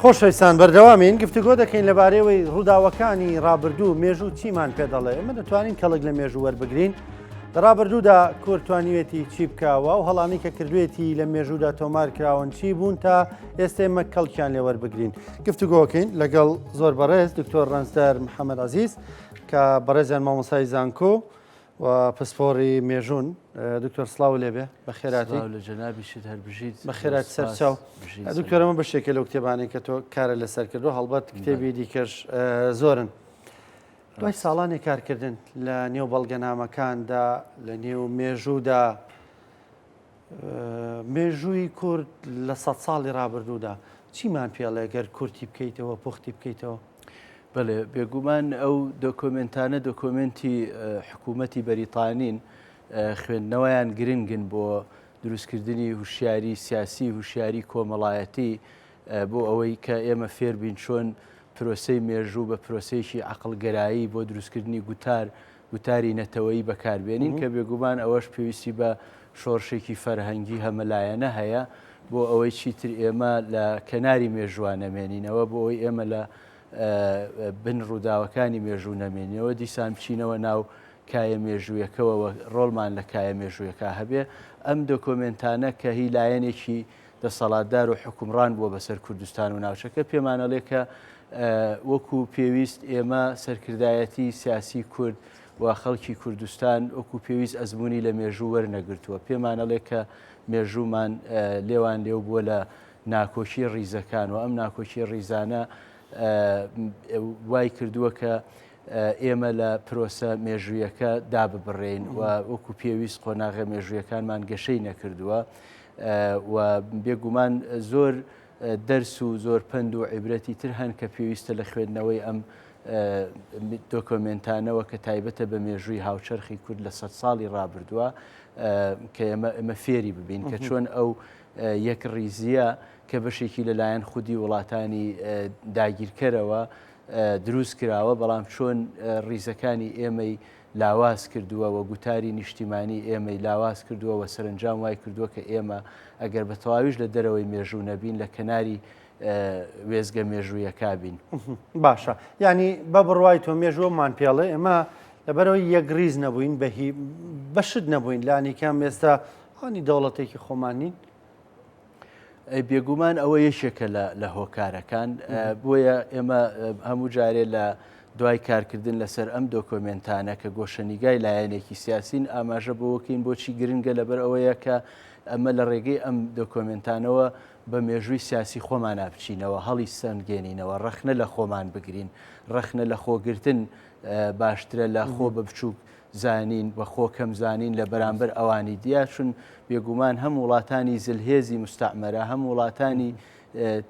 خۆشەویستان بەردەوامین گفتوگۆ دەکەین لەبارەوەی ڕووداوەکانی ڕابردوو مێژوو چیمان پێ دەڵێ ئێمە دەتوانین کەڵک لە مێژوو وەربگرین لە ڕابردوودا کورد توانیوێتی چی بکاوە و هەڵامی کە کردوێتی لە مێژوودا تۆمار کراون چی بوون تا ئێستا ئێمە کەڵکیان لێ وەربگرین گفتوگۆکەین لەگەڵ زۆر بەڕێز دکتۆر ڕەنجدار محەممەد عەزیز کە بەڕێزیان مامۆسای زانکۆ و پسپۆری مێژوون دکتۆر سڵاو لێبێ بە خێراتی لە جەنابیشت هەربژیت بە خێرات سەرچاو دکتۆرەمە بەشێکە لەو کتێبانەی کە تۆ کارە لەسەر کردو هەڵبەت کتێبی دیکەش زۆرن دوای ساڵانی کارکردن لە نێو بەڵگەنامەکاندا لە نێو مێژوودا مێژووی کورد لە 100 ساڵی ڕابردوودا چیمان پێڵێ گەر کورتی بکەیتەوە پوختی بکەیتەوە بەڵێ بێگومان ئەو دۆکۆمنتانە دۆکۆمنتی حکوومەتی بەریتانین خوێندنەوەیان گرنگن بۆ دروستکردنی هوشیاری سیاسی هوشیاری کۆمەڵایەتی بۆ ئەوەی کە ئێمە فێر بین چۆن پرۆسەی مێژوو بە پرۆسەیەکی عەقڵگەرایی بۆ دروستکردنی گوتاری نەتەوەیی بەکاربێنین کە بێگومان ئەوەش پێویستی بە شۆڕشێکی فەرهەنگی هەمەلایەنە هەیە بۆ ئەوەی چیتر ئێمە لە کەناری مێژووان نەمێنینەوە بۆ ئەوەی ئێمە لە بن ڕووداوەکانی مێژوو نەمێنینەوە دیسان بچینەوە ناو کایە مێژوویەکەوە ڕۆڵمان لە کایە مێژوویەکە هەبێ ئەم دۆکۆمنتانە کە هی لایەنێکی دەسەڵاتدار و حکومڕان بووە بەسەر کوردستان و ناوچەکە پێمانەڵێ کە وەکو پێویست ئێمە سەرکردایەتی سیاسی کورد و خەڵکی کوردستان وەکو پێویست ئەزمموی لە مێژوو وەرنەگرتووە پێمانەڵێ کە مێژوومان لێوان لێو بووە لە ناکۆچی ڕیزەکان و ئەم ناکۆچی ڕیزانە وای کردووە کە ئێمە لە پرۆسە مێژوویەکە داببڕێین و وەکو پێویست قۆناغە مێژوویەکانمان گەشەی نەکردووە و بێگومان زۆر دەرس و زۆر پند و عیبرەتی تر هەن کە پێویستە لە خوێندنەوەی ئەم دۆکۆمنتانەوە کە تایبەتە بە مێژووی هاوچەرخی کورد لە 100 ساڵی ڕابردووە کە ئێمە فێری ببین کە چۆن ئەو یەک ڕیزیە کە بەشێکی لەلایەن خودی وڵاتانی داگیرکەرەوە دروست کراوە بەڵام چۆن ڕیزەکانی ئێمەی لاواز کردووە و گوتاری نیشتیمانی ئێمەی لاواز کردووە و سەرنجام وای کردووە کە ئێمە ئەگەر بە تەواویش لە دەرەوەی مێژوو نەبین لە کەناری وێزگە مێژوویەکە بین باشە ینی بە بڕوای تۆ مێژووەمان پێڵێ ئێمە لەبەرەوەی یەکریز نەبووین بەشت نەبووین لانی کام ئێستا هەنی دەوڵەتێکی خۆمانین بێگومان ئەوە یەکێکە لە هۆکارەکان بۆیە ئێمە هەموو جارێ لە دوای کارکردن لەسەر ئەم دۆکۆمنتانە کە گۆشەنیگای لایەنێکی سیاسین ئاماژە بۆوەکەین بۆچی گرنگە لەبەر ئەوەیە کە ئەمە لە ڕێگەی ئەم دۆکۆمنتانەوە بە مێژووی سیاسی خۆمان نابچینەوە هەڵی سەنگێنینەوە ڕەخنە لە خۆمان بگرین ڕەخنە لە خۆگرتن باشترە لە خۆ بە بچووک زانین بە خۆ کەم زانین لە بەرامبەر ئەوانی دیا چون بێگومان هەم وڵاتانی زلهێزی مستعمەرە هەم وڵاتانی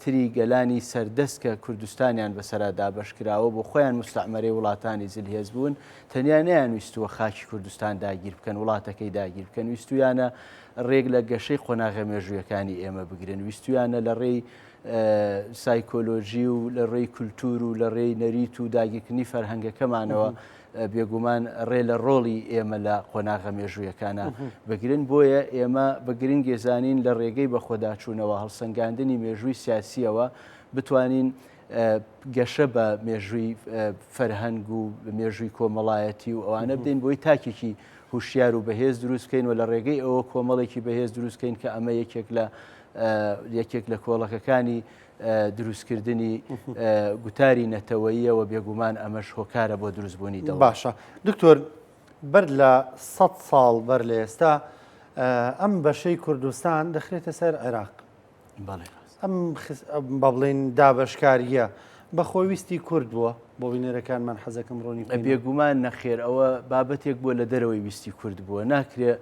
تری گەلانی سەردەست کە کوردستانیان بەسەردا بەشکراوە بۆ خۆیان مستعمەرەی وڵاتانی زلهێز بوون تەنیا نەیانویستووە خاکی کوردستان داگیر بکەن وڵاتەکەی داگیر بکەن ویستویانە ڕێک لە گەشەی قۆناغە مێژوویەکانی ئێمە بگرن ویستویانە لە ڕێی سایکۆلۆژی و لە ڕێی کولتور و لە ڕێی نەریت و داگیرکردنی فەرهەنگەکەمانەوە بێگومان ڕێ لە ڕۆڵی ئێمە لە قۆناغە مێژوویەکانە بگرن بۆیە ئێمە بە گرنگێزانین لە ڕێگەی بە خۆداچوونەوە هەڵسەنگاندنی مێژووی سیاسیەوە بتوانین گەشە بە مێژووی فەرهەنگ و مێژووی کۆمەڵایەتی و ئەوانە بدەین بۆی تاکێکی هوشیار و بەهێز دروستکەین و لە ڕێگەی ئەوە کۆمەڵێکی بەهێز دروستکەین کە ئەمە یەکێک لە کۆڵەکەکانی دروستکردنی گوتاری نەتەوەییەوە بێگومان ئەمەش هۆکارە بۆ دروستبوونی دەوڵەت. باشە دکتۆر بەر لە 100 ساڵ بەر لە ئێستا ئەم بەشەی کوردستان دەخرێتە سەر عێراق ئەم بە بڵێن دابەشکاریە بە خۆویستی کورد بووە بۆ بینەرەکانمان حەزەکەم ڕۆنی بێگومان نەخێر ئەوە بابەتێک بووە لە دەرەوەی ویستی کورد بووە ناکرێ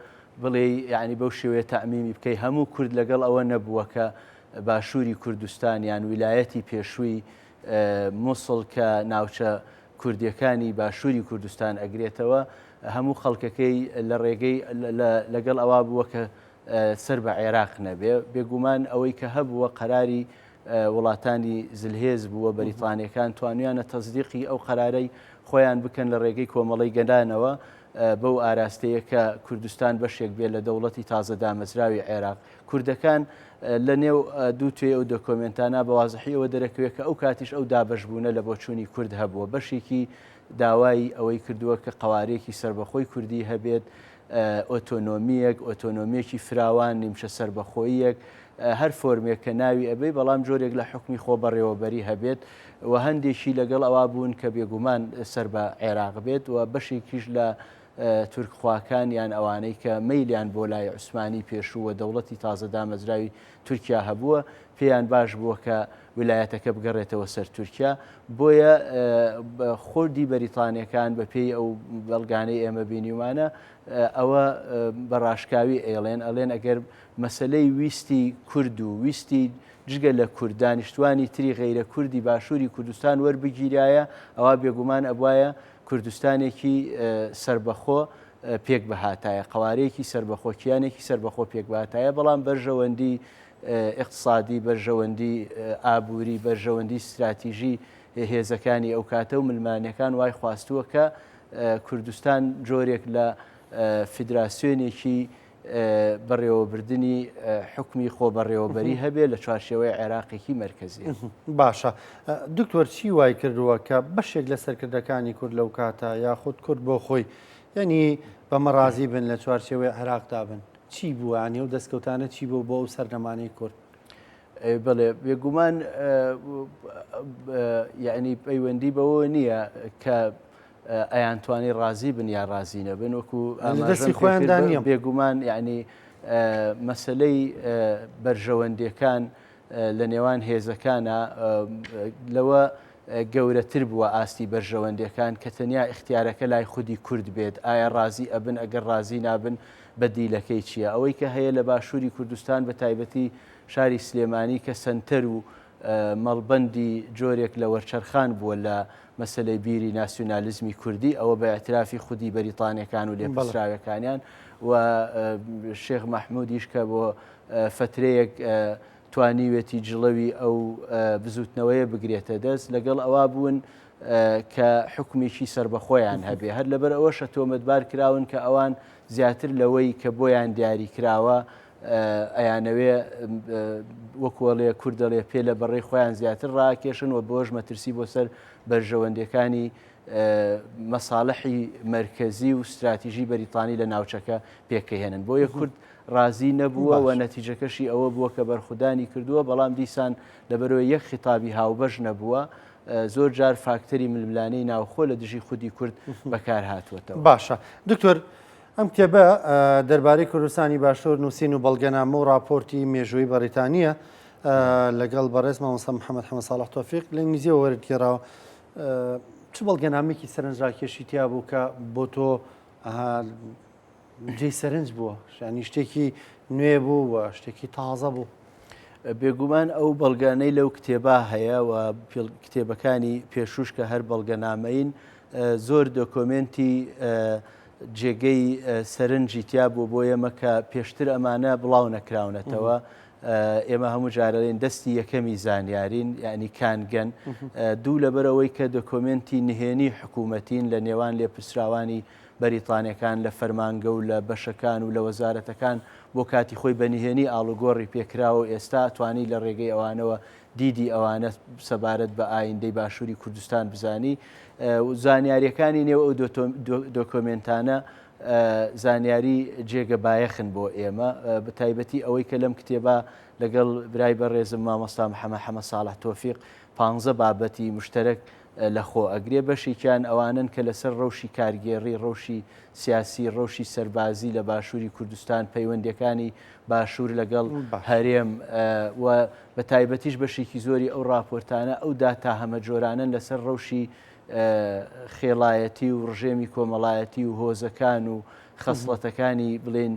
بڵێ یعنی بەو شێوەیە تەعمیمی بکەی هەموو کورد لەگەڵ ئەوە نەبووە کە باشووری کوردستان یان ویلایەتی پێشووی مووسڵ کە ناوچە کوردیەکانی باشووری کوردستان ئەگرێتەوە هەموو خەڵکەکەی لە ڕێگەی لەگەڵ ئەوە بووە کە سەر بە عێراق نەبێ بێگومان ئەوەی کە هەبووە قەراری وڵاتانی زلهێز بووە بەریتانیەکان توانیانە تەزدیقی ئەو قەرارەی خۆیان بکەن لە ڕێگەی کۆمەڵی گەدانەوە بەو ئاراستەیە کە کوردستان بەشێک بێت لە دەوڵەتی تازە دامەزراوی عێراق. کوردەکان لە نێو دوو توێ ئەو دۆکۆمنتانە بەوازحیەوە دەرەکەوێت کە ئەو کاتیش ئەو دابەشبوونە لە بۆچوونی کورد هەبووە. بەشێکی داوای ئەوەی کردووە کە قەوارەیەکی سربەخۆی کوردی هەبێت، ئۆتۆنۆمیەک، ئۆتۆنۆمیەکی فراوان، نیمچە سربەخۆیەک، هەر فۆرمێک کە ناوی ئەبێ، بەڵام جۆرێک لە حکمی خۆ بەڕێوەبەری هەبێت و هەندێکی لەگەڵ ئەوا بوون کە بێگومان سەر بە عێراق بێت و بەشێکیش لە تورکخواکان یان ئەوانەی کە مەیلیان بۆ لای عوسمانی پێشووە دەوڵەتی تازە دامەزراوی تورکیا هەبووە، پێیان باش بووە کە ویلایەتەکە بگەڕێتەوە سەر تورکیا. بۆیە خۆردی بەریتانیەکان بە پێی ئەو بەڵگانەی ئێمە بینیومانە ئەوە بەڕاشکاوی ئەڵێن ئەگەر مەسلەی ویستی کورد و ویستی جگە لە کوردانیشتوانی تری غەیرە کوردی باشووری کوردستان وەربگیرایە، ئەوە بێگومان ئەبوایە کوردستانێکی سربەخۆ پێک بەهاتایە، قەوارەیەکی سربەخۆکیانێکی سربەخۆ پێک بەهاتایە، بەڵام بەرژەوەندی اقتصادی، بەرژەوەندی ئابووری، بەرژەوەندی استراتیژی هێزەکانی ئەو کاتە و ملمانەکان وای خواستووە کە کوردستان جۆرێک لە فیدراسیۆنێکی بەڕێوەبردننی حکمی خۆ بەڕێوەبەری هەبێت لە چوارچێوەی عێراقێکی مرکزی. باشە دکتۆر چی وای کردووە کە بەشێک لە سەرکردەکانی کورد لەو کاتە یاخود کورد بۆ خۆی یعنی بەمەڕازی بن لە چوارچێوەی عێراقدا بن؟ چی بووە ئەو دەستکەوتانە چی بوو بۆ ئەو سەردەمانەی کورد؟ بڵێ بێگومان یعنی پەیوەندی بەوە نییە کە ئەیانتوانی ڕازی بن یا ڕازی نەبن، وەکو دەستی خۆیاندا نییە. بێگومان یعنی مەسلەی بەرژەوەندیەکان لە نێوان هێزەکانە لەوە گەورەتر بووە ئاستی بەرژەوەندیەکان کە تەنیا اختیارەکە لای خودی کورد بێت، ئایا ڕازی ئەبن، ئەگەر ڕازی نابن بەدیلەکەی چییە؟ ئەوەی کە هەیە لە باشووری کوردستان بە تایبەتی شاری سلێمانی کە سنتەر و مەڵبەندی جۆرێک لە وەرچەرخان بووە لە مەسلەی بیری ناسیۆنالیزمی کوردی، ئەوە بە ئەترافی خودی بەریتانیەکان و لێپرسراوەکانیان و شێخ مەحموودیش کە بۆ فترەیەک توانیوێتی جڵەوی ئەو بزوتنەوەیە بگرێتە دەست، لەگەڵ ئەوە بوون کە حکومێکی سربەخۆیان هەبێ. هەر لەبەر ئەوەشە تۆمەتبار کراون کە ئەوان زیاتر لەوەی کە بۆیان دیاری کراوە ئەیانەوێ وەکوەڵێ کوردەڵێ پێ لە بەڕێی خۆیان زیاتر ڕاکێشن و بۆش مەترسی بۆ سەر بەرژەوەندەکانی مەساڵحی مرکزی و استراتیژی بەریتانی لە ناوچەکە پێکەهێنن. بۆیە کورد ڕازی نەبووە و نەتیجەکەشی ئەوە بووە کە بەرخودانی کردووە، بەڵام دیسان لەبەرەوەی یەک خیتابی هاوبەش نەبووە، زۆر جار فاکتەری ململانەی ناوخۆ لە دژی خودی کورد بەکار هاتووەتەوە. باشە دکتۆر، ئەم کتێبە دەربارەی کوردستانی باشوور نووسین و بەڵگەنامە و راپۆرتی مێژووی بەریتانیە لەگەڵ بەڕێز مامۆستا محەممەد حەمەد ساڵح تۆفیق لە ئینگلیزیەوە وەرگێڕاوە. چ بەڵگەنامێکی سەرنجڕاکێشی تیا بوو کە بۆ تۆ جێی سەرنج بووە، ینی شتێکی نوێ بوو و شتێکی تازە بوو؟ بێگومان ئەو بەڵگانەی لەو کتێبە هەیە و کتێبەکانی پێشوش کە هەر بەڵگەنامەین زۆر دۆکۆمنتی جێگەی سەرنجی تیا بوو بۆ ئێمە کە پێشتر ئەمانە بڵاو نەکراونەتەوە. ئێمە هەموو جارەڵێن دەستی یەکەمی زانیارین، یعنی کانگەن دوو لەبەرەوەی کە دۆکۆمنتی نهێنی حکوومەتین لە نێوان لێپرسراوانی بەریتانیەکان لە فەرمانگە و لە بەشەکان و لە وەزارەتەکان بۆ کاتی خۆی بەنهێنی ئاڵوگۆڕی پێکراوە. ئێستا توانی لە ڕێگەی ئەوانەوە دیدی ئەوانە سەبارەت بە ئایندەی باشووری کوردستان بزانی. زانیاریەکانی نێو ئەو دۆکۆمنتانە زانیاری جێگە بایەخن بۆ ئێمە، بە تایبەتی ئەوەی کە لەم کتێبە لەگەڵ برای بەڕێزم مامۆستا محەممەد حەمەد ساڵح تۆفیق 15 بابەتی مشتەرەک لەخۆ ئەگرێ. بەشێکیان ئەوانن کە لەسەر ڕەوشی کارگێڕی، ڕەوشی سیاسی، ڕەوشی سەربازی لە باشووری کوردستان، پەیوەندیەکانی باشوور لەگەڵ هەرێم و بە تایبەتیش بەشێکی زۆری ئەو راپۆرتانە ئەو داتا هەمە جۆرانن لەسەر ڕەوشی خێڵایەتی و ڕژێمی کۆمەڵایەتی و هۆزەکان و خەسڵەتەکانی بڵێن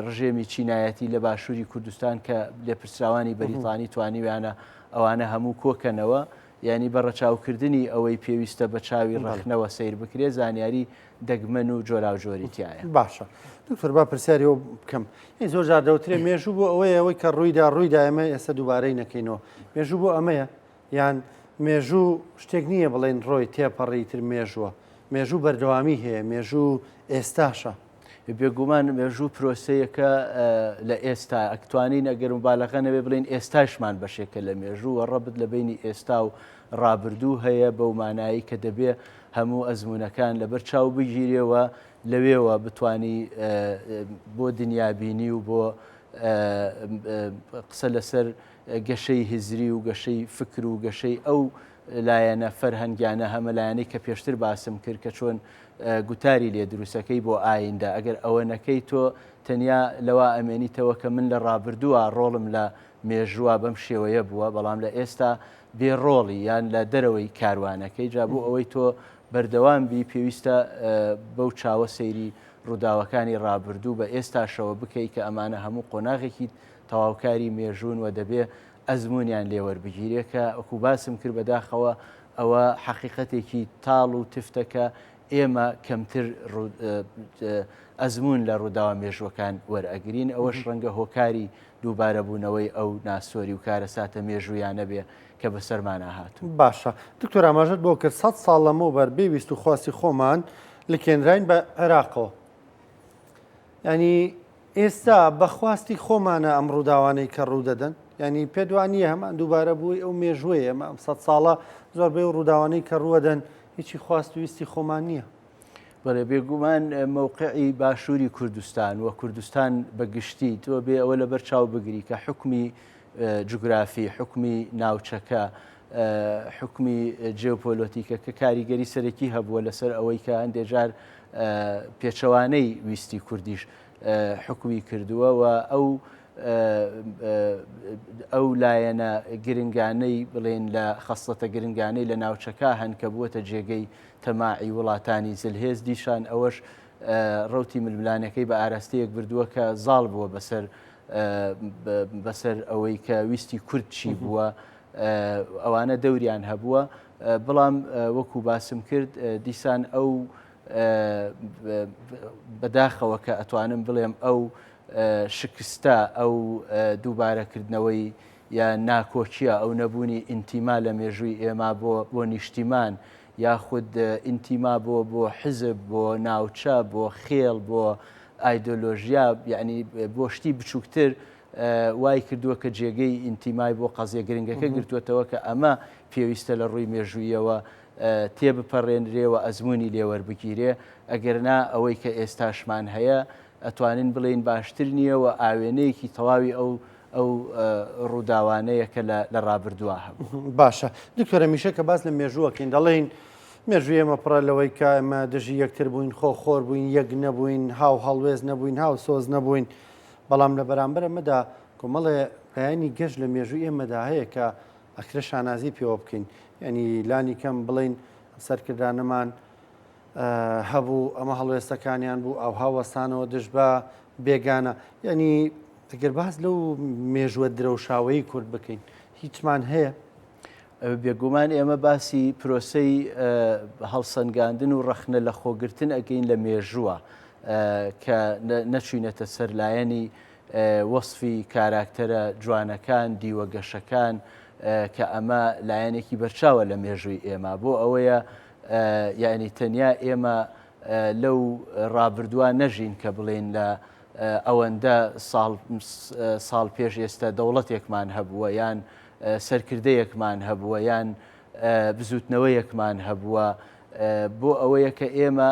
ڕژێمی چینایەتی لە باشووری کوردستان کە لێپرسراوانی بەریتانی توانیویانە ئەوانە هەموو کۆکەنەوە، ینی بە ڕەچاوکردنی ئەوەی پێویستە بە چاوی ڕەخنەوە سیر بکرێ، زانیاری دەگمەن و جۆراوجۆری تایە. باشە دکتۆر، با پرسیاریەوە بکەم. زۆر جار دەوترێ مێژوو بۆ ئەوەی کە ڕوویدا ئێمە ئێستا دووبارەی نەکەینەوە. مێژوو بۆ ئەمەیە یان مێژوو شتێک نییە بڵێن ڕۆی تێپەڕی تر مێژووە، مێژوو بەردەوامی هەیە، مێژوو ئێستاشە. بێگومان مێژوو پرۆسەیەکە لە ئێستا ئەکتوانین ئەگەر مبالەغە نەبێ بڵین ئێستاشمان بەشێکە لە مێژوو ڕەبت لە بینی ئێستا و ڕابردوو هەیە بەو مانایی کە دەبێ هەموو ئەزمونونەکان لەبەر چاو بگیرێەوە لەوێوە بتانی بۆ دنیابینی و بۆ قسە لەسەر گەشەی هزری و گەشەی فکر و گەشەی ئەو لایەنە فەرهەنگیانە هەمەلایەنەی کە پێشتر باسم کرد کە چۆن گوتاری لێ دروستەکەی بۆ ئایندا ئەگەر ئەوە نەکەی تۆ تەنیا لەوە ئەمێنیتەوە کە من لە ڕابردووە ڕۆڵم لە مێژووە بەم شێوەیە بووە بەڵام لە ئێستا بێڕۆڵی یان لە دەرەوەی کاروانەکەی جا بوو ئەوەی تۆ بەردەوام بی پێویستە بەو چاوە سەیری ڕووداوەکانی ڕابردوو بە ئێستاشەوە بکەی کە ئەمانە هەموو قۆناغێکی تەواوکاری مێژوون و دەبێ ئەزمونیان لێوەربگیرێ کە ئەکو باسم کرد بەداخەوە ئەوە حەقیقەتێکی تاڵ و تفتەکە ئێمە کەمتر ئەزمون لە ڕووداوە مێژوەکان وەرئەگرین ئەوەش ڕەنگە هۆکاری دووبارە بوونەوەی ئەو ناسۆری و کارەساتە مێژویانە بێ کە بەسەرمانە هاتوو. باشە دکتۆر ئاماژەت بۆ کرد 100 ساڵ لەمەوبەر بێویست و خواستی خۆمان لکێنراین بە عێراقەوە. ینی ئێستا بەخواستی خۆمانە ئەم ڕووداوانەی کە ڕوو دەدەن، ینی پێدوانیە هەمان دووبارە بووی ئەو مێژوەیە ئەمە 100 ساڵە زۆربەی و ڕووداوانەی کە ڕوەدەن هیچی خواست و ویستی خۆمان نییە. بەڵێ بێگومان مووقعی باشووری کوردستان و کوردستان بەگشتی تۆ بێ ئەوە لەبەر چاو بگری کە حکمی جوگرافی حکمی ناوچەکە حکمی جێوپۆلۆتیکە کە کاریگەری سەرەکی هەبووە لەسەر ئەوەی کە هەندێجار پێچەوانەی ویستی کوردیش حکومی کردووە و ئەو لایەنە گرنگانەی بڵێن لە خەسڵەتە گرنگانەی لە ناوچەکە هەن کە بووەتە جێگەی تەماعی وڵاتانی زلهێز دیشان ئەوەش ڕوتی ململانەکەی بە ئاراستەیەک بردووە کە زاڵ بووە بەسەر ئەوەی کە ویستی کورد چی بووە ئەوانە دەوریان هەبووە بەڵام وەکو باسم کرد دیسان ئەو بەداخەوە کە ئەتوانم بڵێم ئەو شکستە ئەو دووبارەکردنەوەی یان ناکۆچیە ئەو نەبوونی ئینتیما لە مێژووی ئێمە بۆ نیشتیمان یاخود ئینتیما بۆ حزب بۆ ناوچە بۆ خێڵ بۆ ئایدۆلۆژیا یعنی بۆ شتی بچووکتر وای کردووە کە جێگەی ئینتیمای بۆ قەزیە گرنگەکە گرتووەتەوە کە ئەمە پێویستە لە ڕووی مێژوویەوە تێبپەڕێنرێەوە ئەزمموی لێوەربگیرێ ئەگەرنا ئەوەی کە ئێستاشمان هەیە ئەتوانین بڵین باشتر نییەوە ئاوێنەیەکی تەواوی ئەو ڕووداوانەیە کە لە ڕابردووە هەبوو. باشە دکتۆرە میشە کە باس لە مێژووەکەین دەڵێن مێژووی ئێمە پڕە لەوەی کە ئێمە دژی یەکتر بووین خۆر بووین یەک نەبووین هاو هەڵوێز نەبووین هاو سۆز نەبووین بەڵام لە بەرامبەر ئەمەدا کۆمەڵێ لایەنی گەشت لە مێژووی ئێمەدا هەیە کە ئەکرە شانازی پێوە بکەین ینی لانی کەم بڵین سەرکردانەمان هەبوو ئەمە هەڵوێستەکانیان بوو ئەو هاوەستانەوە دژ بە بێگانە ینی ئەگەر باز لەو مێژووە درەوشاوەی کورد بکەین هیچمان هەیە؟ بێگومان ئێمە باسی پرۆسەی هەڵسەنگاندن و ڕەخنە لە خۆگرتن ئەگەین لە مێژووە کە نەچوینەتە سەرلایەنی وەصفی کاراکتەرە جوانەکان دیوەگەشەکان کە ئەمە لایەنێکی بەرچاوە لە مێژووی ئێمە بۆ ئەوەیە یعنی تەنیا ئێمە لەو ڕابردووە نەژین کە بڵێن لە ئەوەندە ساڵ پێش ئێستا دەوڵەتێکمان هەبووە یان سەرکردەیەکمان هەبووە یان بزوتنەوەیەکمان هەبووە بۆ ئەوەیە کە ئێمە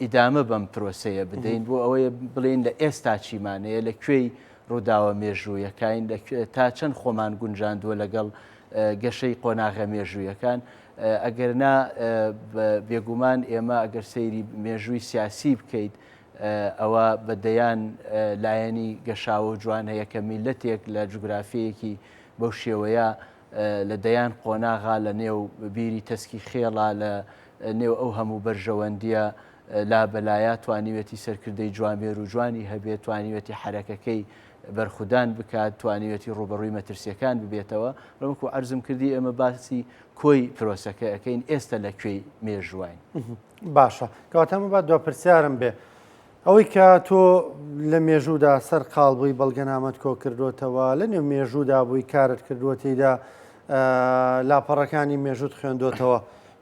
ئیدامە بەم پرۆسەیە بدەین بۆ ئەوەیە بڵێن لە ئێستا چیمانەیە لە کوێی ڕووداوە مێژوویەکان تا چەند خۆمان گونجاندووە لەگەڵ گەشەی قۆناغە مێژوویەکان ئەگەرنا بێگومان ئێمە ئەگەر سەیری مێژووی سیاسی بکەیت ئەوە بەدەیان لایەنی گەشاوە و جوان هەیە کە میلەتێک لە جوگرافیەکی بەو شێوەیە لە دەیان قۆناغا لە نێو بیری تەسکی خێڵا لە نێو ئەو هەموو بەرژەوەندیە لا بەلایە توانیوێتی سەرکردەی جوانبێر و جوانی هەبێت توانیوێتی حرەکەکەی بەرخودان بکات توانیوێتی ڕوبەڕووی مەترسیەکان ببێتەوە ڕەمکو عەرزم کردی ئێمە باسی کۆی پرۆسەکە ئەەکەین ئێستا لە کوێی مێژووین. باشە کەواتەمە با دوپرسیارم بێ ئەوەی کە تۆ لە مێژوودا سەر قاڵ بووی بەڵگەنامەت کۆ کردوتەوە لە نێو مێژوودا بووی کارت کردووەتیدا لاپەڕەکانی مێژووت خوێندوتەوە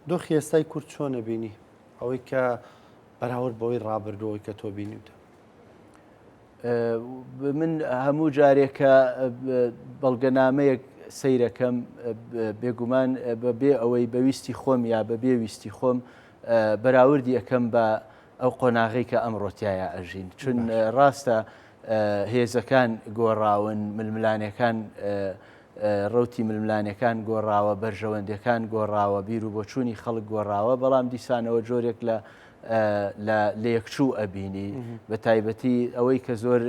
دۆخی ئێستای کورد چۆنە بینی؟ ئەوەی کە بەراورد بەوەی ڕابردوەوەی کە تۆ بینیوتە؟ من هەموو جارێکە بەڵگەنامەیەک سەیرەکەم بێگومان بەبێ ئەوەی بەویستی خۆم یا بەبێ ویستی خۆم بەراوردی یەکەم بە ئەو قۆناغی کە ئەمڕۆتیایە ئەژین چون ڕاستە هێزەکان گۆڕاون ململانەکان ڕوتی ململانەکان گۆڕاوە بەرژەوەندەکان گۆڕاوە بیر و بۆچوونی خەڵک گۆڕاوە بەڵام دیسانەوە جۆرێک لە یەکچوو ئەبینی بە تایبەتی ئەوەی کە زۆر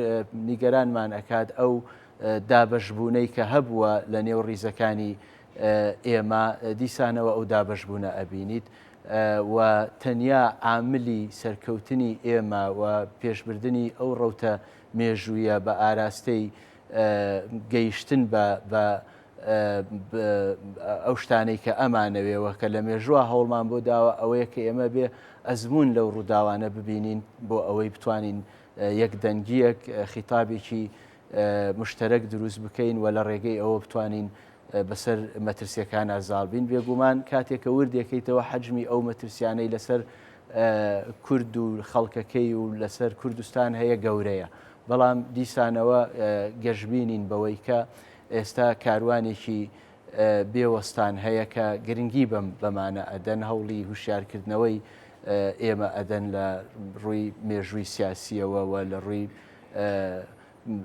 نیگەرانمان ئەکات ئەو دابەشبوونەی کە هەبووە لە نێو ڕیزەکانی ئێمە دیسانەوە ئەو دابەشبوونە ئەبینیت و تەنیا عاملی سەرکەوتنی ئێمە و پێشبردننی ئەو ڕەوتە مێژوویە بە ئاراستەی گەیشتن بە ئەو شتانەی کە ئەمانەوێەوە کە لە مێژووە هەوڵمان بۆ داوە ئەوەیە کە ئێمە بێ ئەزمون لەو ڕووداوانە ببینین بۆ ئەوەی بتوانین یەک دەنگیەک خیتابێکی مشتەرەک دروست بکەین و لە ڕێگەی ئەوە بتوانین بەسەر مەترسیەکان ئازاڵبین بێگومان کاتێکە وردێکیتەوە حەجمی ئەو مەترسیانەی لەسەر کورد و خەڵکەکەی و لەسەر کوردستان هەیە گەورەیە بەڵام دیسانەوە گەشببینین بەوەی کە ئێستا کاروانێکی بێوەستان هەیە کە گرنگی بەمانە ئەدەن هەوڵی هوشیارکردنەوەی ئێمە ئەدەن لە ڕووی مێژووی سیاسیەوە و لە ڕووی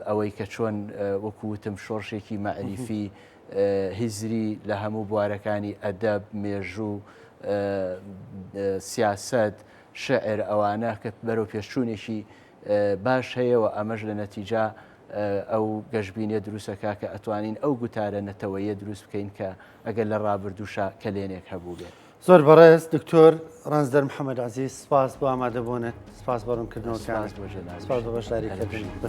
ئەوەی کە چۆن وەکووتم شۆڕشێکی مەعریفی هیزری لە هەموو بوارەکانی ئەدەب مێژوو سیاست شعر ئەوانە کە بەرەو پێشچوونێکی باش هەیەەوە ئەمەش لە نەتیجا ئەو گەشتبینیە دروستەکە کە ئەتوانین ئەو گوتارە نەتەوەیە دروست بکەین کە ئەگەر لە ڕابردووشە کەلێنێک هەبوو بێت. زۆر بەڕێز دکتۆر ڕەنزدەر محەممەد عەزیز سپاس بۆ ئامادەبوونت سپاس بە ڕوونکردنەوەکان سپاس بە بەشداریکردن.